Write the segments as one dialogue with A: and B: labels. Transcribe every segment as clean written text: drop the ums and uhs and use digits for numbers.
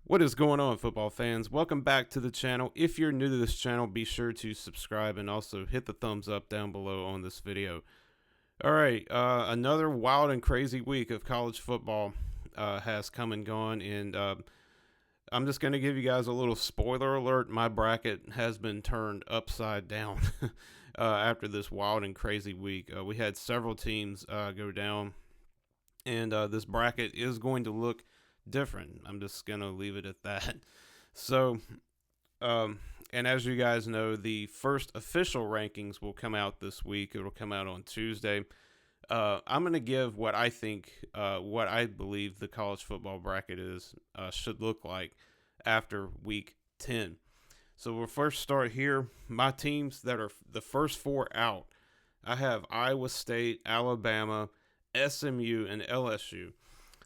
A: What is going on, football fans? Welcome back to the channel. If you're new to this channel, be sure to subscribe and also hit the thumbs up down below on this video. All right, another wild and crazy week of college football has come and gone, and I'm just going to give you guys a little spoiler alert. My bracket has been turned upside down after this wild and crazy week. We had several teams go down, and this bracket is going to look different. I'm just going to leave it at that. So, and as you guys know, the first official rankings will come out this week. It'll come out on Tuesday. I'm going to give what I think, what I believe the college football bracket should look like after week 10. So we'll first start here. My teams that are the first four out, I have Iowa State, Alabama, SMU, and LSU.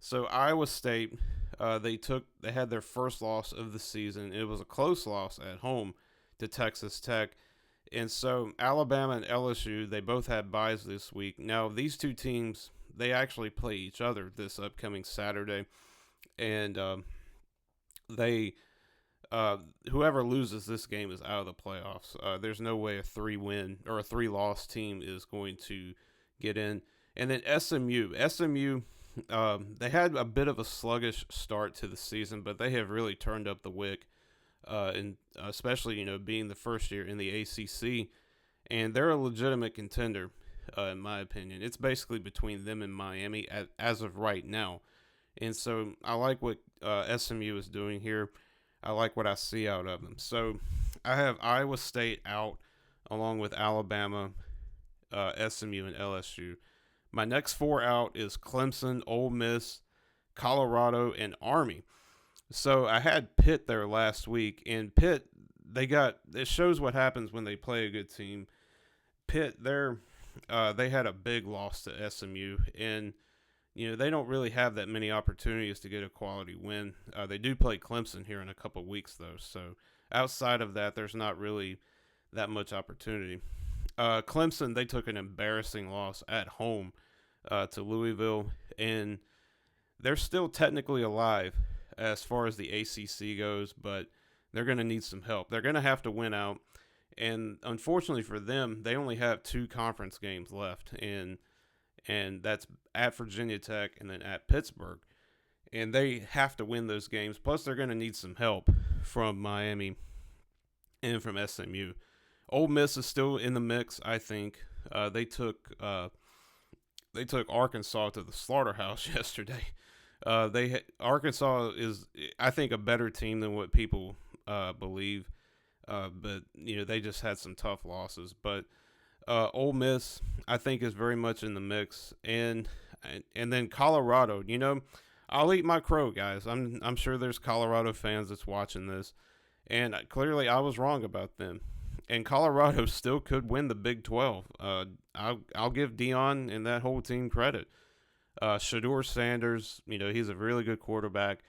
A: So Iowa State, they had their first loss of the season. It was a close loss at home to Texas Tech. And so Alabama and LSU, they both had byes this week. Now, these two teams, they actually play each other this upcoming Saturday. And whoever loses this game is out of the playoffs. There's no way a 3-win or a 3-loss team is going to get in. And then SMU, they had a bit of a sluggish start to the season, but they have really turned up the wick, and especially being the first year in the ACC, and they're a legitimate contender, in my opinion. It's basically between them and Miami as of right now, and so I like what SMU is doing here. I like what I see out of them. So I have Iowa State out along with Alabama, SMU, and LSU. My next four out is Clemson, Ole Miss, Colorado, and Army. So I had Pitt there last week, and Pitt, it shows what happens when they play a good team. Pitt, they had a big loss to SMU, and they don't really have that many opportunities to get a quality win. They do play Clemson here in a couple weeks, though. So outside of that, there's not really that much opportunity. Clemson, they took an embarrassing loss at home to Louisville, and they're still technically alive as far as the ACC goes, but they're going to need some help. They're going to have to win out, and unfortunately for them, they only have 2 conference games left, and that's at Virginia Tech and then at Pittsburgh, and they have to win those games. Plus, they're going to need some help from Miami and from SMU. Ole Miss is still in the mix, I think. They took Arkansas to the slaughterhouse yesterday. Arkansas is, I think, a better team than what people believe. But they just had some tough losses. But Ole Miss, I think, is very much in the mix, and then Colorado. I'll eat my crow, guys. I'm sure there's Colorado fans that's watching this, and clearly I was wrong about them. And Colorado still could win the Big 12. I'll give Dion and that whole team credit. Shedeur Sanders, he's a really good quarterback.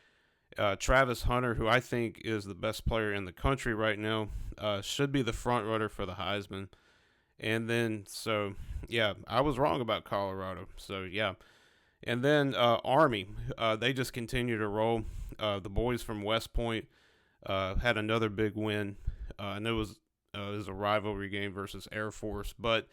A: Travis Hunter, who I think is the best player in the country right now, should be the front runner for the Heisman. And then, so, yeah, I was wrong about Colorado. So, yeah. And then Army, they just continue to roll. The boys from West Point had another big win. And it was a rivalry game versus Air Force. But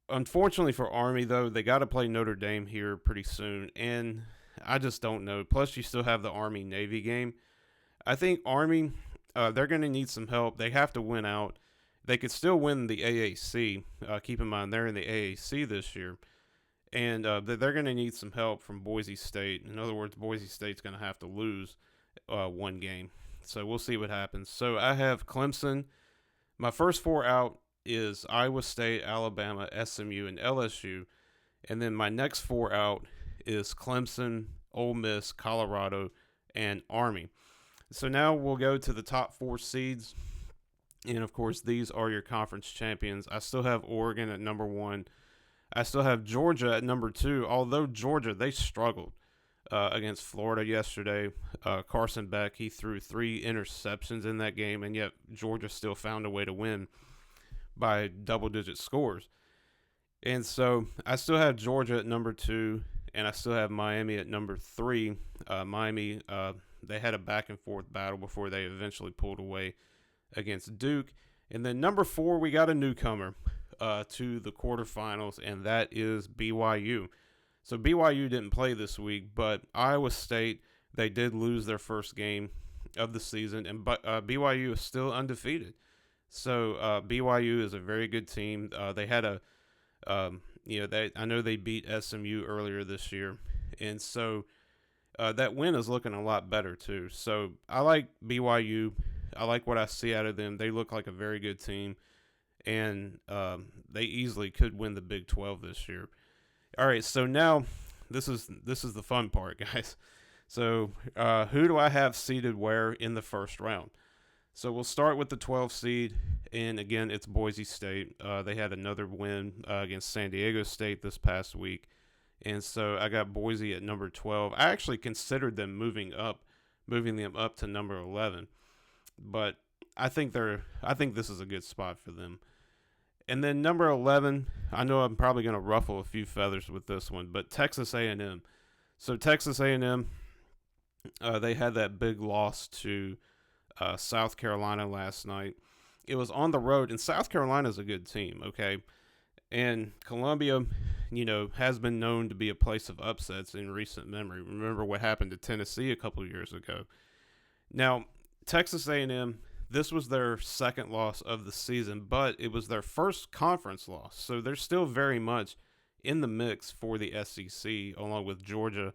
A: unfortunately for Army, though, they got to play Notre Dame here pretty soon. And I just don't know. Plus, you still have the Army-Navy game. I think Army, they're going to need some help. They have to win out. They could still win the AAC. Keep in mind, they're in the AAC this year. And they're going to need some help from Boise State. In other words, Boise State's going to have to lose one game. So we'll see what happens. So I have Clemson. My first four out is Iowa State, Alabama, SMU, and LSU. And then my next four out is Clemson, Ole Miss, Colorado, and Army. So now we'll go to the top 4 seeds. And, of course, these are your conference champions. I still have Oregon at number 1. I still have Georgia at number 2, although Georgia, they struggled against Florida yesterday. Carson Beck, he threw 3 interceptions in that game, and yet Georgia still found a way to win by double-digit scores. And so I still have Georgia at number 2, and I still have Miami at number 3. Miami, They had a back and forth battle before they eventually pulled away against Duke. And then number 4, we got a newcomer to the quarterfinals, and that is BYU. So BYU didn't play this week, but Iowa State, they did lose their first game of the season, and BYU is still undefeated. So BYU is a very good team. They had a, I know they beat SMU earlier this year, and so that win is looking a lot better too. So I like BYU. I like what I see out of them. They look like a very good team, and they easily could win the Big 12 this year. All right, so now this is the fun part, guys. So who do I have seeded where in the first round? So we'll start with the 12 seed, and again, it's Boise State. They had another win against San Diego State this past week, and so I got Boise at number 12. I actually considered them moving them up to number 11, but I think this is a good spot for them. And then number 11, I know I'm probably going to ruffle a few feathers with this one, but Texas A&M. So Texas A&M, they had that big loss to South Carolina last night. It was on the road, and South Carolina is a good team, okay? And Columbia, has been known to be a place of upsets in recent memory. Remember what happened to Tennessee a couple years ago. Now, Texas A&M, this was their second loss of the season, but it was their first conference loss. So they're still very much in the mix for the SEC, along with Georgia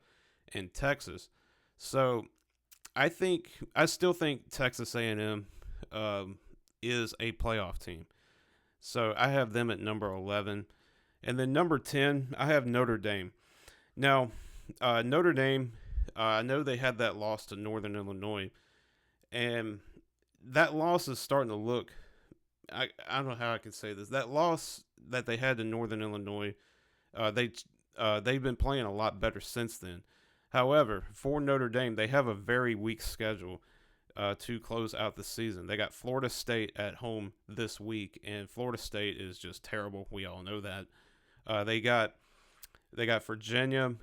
A: and Texas. So I still think Texas A&M is a playoff team. So I have them at number 11. And then number 10, I have Notre Dame. Now, Notre Dame, I know they had that loss to Northern Illinois, and that loss is starting to look, I don't know how I can say this. That loss that they had to Northern Illinois, they've been playing a lot better since then. However, for Notre Dame, they have a very weak schedule to close out the season. They got Florida State at home this week, and Florida State is just terrible. We all know that. They got Virginia,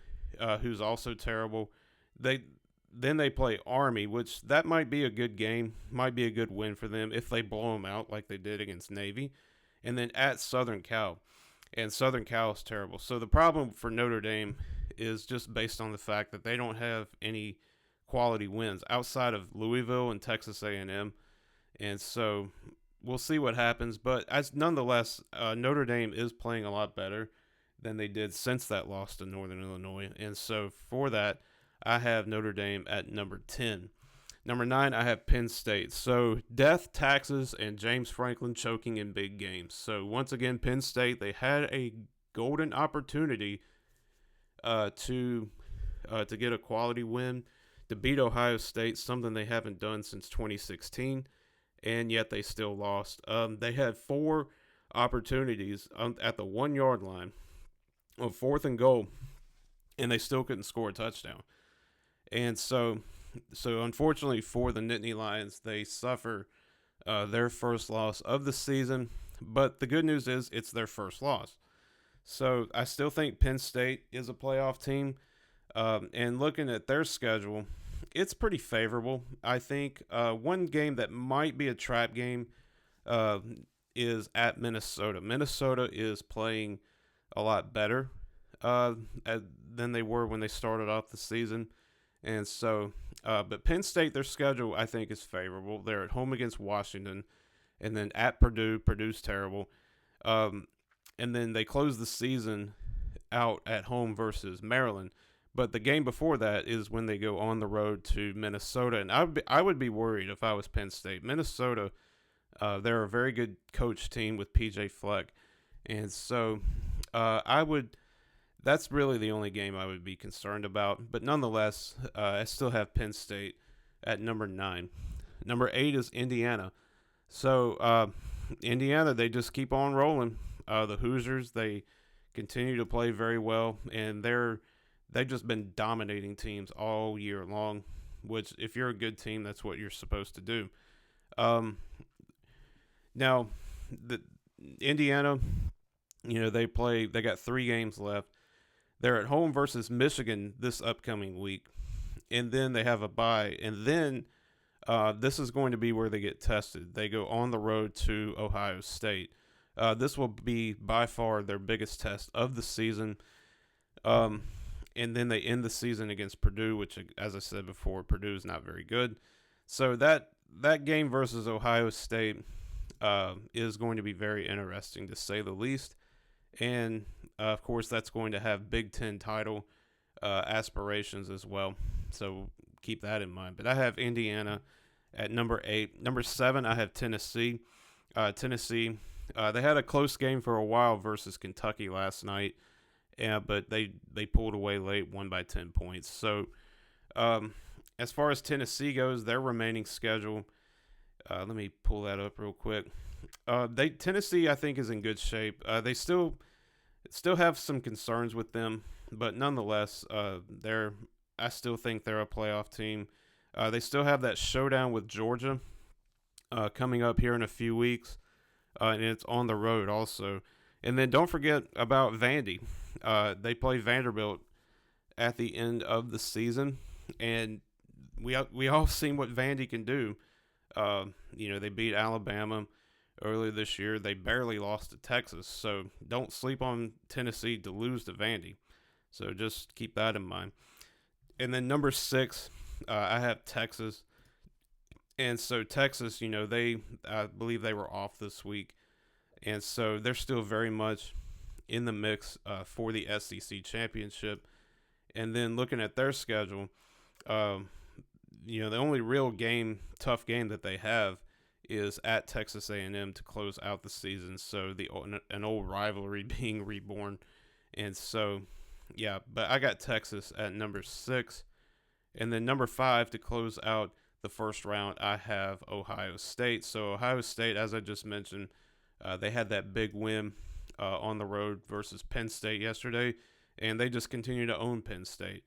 A: who's also terrible. Then they play Army, which that might be a good game, might be a good win for them if they blow them out like they did against Navy. And then at Southern Cal, and Southern Cal is terrible. So the problem for Notre Dame is just based on the fact that they don't have any quality wins outside of Louisville and Texas A&M. And so we'll see what happens. But nonetheless, Notre Dame is playing a lot better than they did since that loss to Northern Illinois. And so for that, I have Notre Dame at number 10. Number 9, I have Penn State. So death, taxes, and James Franklin choking in big games. So once again, Penn State, they had a golden opportunity to get a quality win, to beat Ohio State, something they haven't done since 2016, and yet they still lost. They had 4 opportunities at the 1-yard line on 4th and goal, and they still couldn't score a touchdown. And so unfortunately for the Nittany Lions, they suffer their first loss of the season. But the good news is it's their first loss. So I still think Penn State is a playoff team. And looking at their schedule, it's pretty favorable. I think one game that might be a trap game is at Minnesota. Minnesota is playing a lot better than they were when they started off the season. And so, but Penn State, their schedule, I think, is favorable. They're at home against Washington, and then at Purdue. Purdue's terrible. And then they close the season out at home versus Maryland. But the game before that is when they go on the road to Minnesota. And I would be worried if I was Penn State. Minnesota, they're a very good coach team with P.J. Fleck. And so that's really the only game I would be concerned about. But nonetheless, I still have Penn State at number 9. Number 8 is Indiana. So Indiana, they just keep on rolling. The Hoosiers, they continue to play very well, and they've just been dominating teams all year long, which if you're a good team, that's what you're supposed to do. Now, the Indiana, they got 3 games left. They're at home versus Michigan this upcoming week. and then they have a bye, and then this is going to be where they get tested. They go on the road to Ohio State. This will be by far their biggest test of the season. And then they end the season against Purdue, which, as I said before, Purdue is not very good. So that game versus Ohio State is going to be very interesting, to say the least. And, of course, that's going to have Big Ten title aspirations as well. So keep that in mind. But I have Indiana at number 8. Number 7, I have Tennessee. Tennessee, they had a close game for a while versus Kentucky last night. Yeah, but they pulled away late, won by 10 points. So as far as Tennessee goes, their remaining schedule, let me pull that up real quick. Tennessee, I think, is in good shape. They still have some concerns with them, but nonetheless, I still think they're a playoff team. They still have that showdown with Georgia coming up here in a few weeks, and it's on the road also. And then don't forget about Vandy. They play Vanderbilt at the end of the season, and we all seen what Vandy can do. They beat Alabama earlier this year. They barely lost to Texas, so don't sleep on Tennessee to lose to Vandy. So just keep that in mind. And then number 6, I have Texas. And so Texas, I believe they were off this week. And so they're still very much in the mix for the SEC championship. And then looking at their schedule, the only real tough game that they have is at Texas A&M to close out the season. So an old rivalry being reborn. And so, yeah, but I got Texas at number 6. And then number 5 to close out the first round, I have Ohio State. So Ohio State, as I just mentioned, they had that big win on the road versus Penn State yesterday, and they just continue to own Penn State.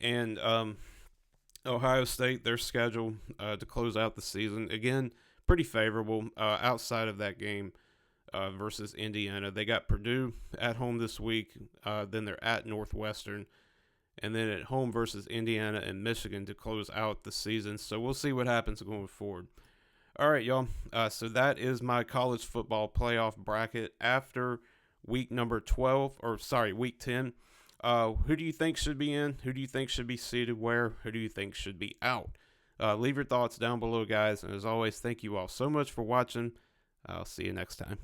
A: And Ohio State, their schedule to close out the season, again, pretty favorable outside of that game versus Indiana. They got Purdue at home this week, then they're at Northwestern, and then at home versus Indiana and Michigan to close out the season. So we'll see what happens going forward. All right, y'all. So that is my college football playoff bracket after week 10. Who do you think should be in? Who do you think should be seated where? Who do you think should be out? Leave your thoughts down below, guys. And as always, thank you all so much for watching. I'll see you next time.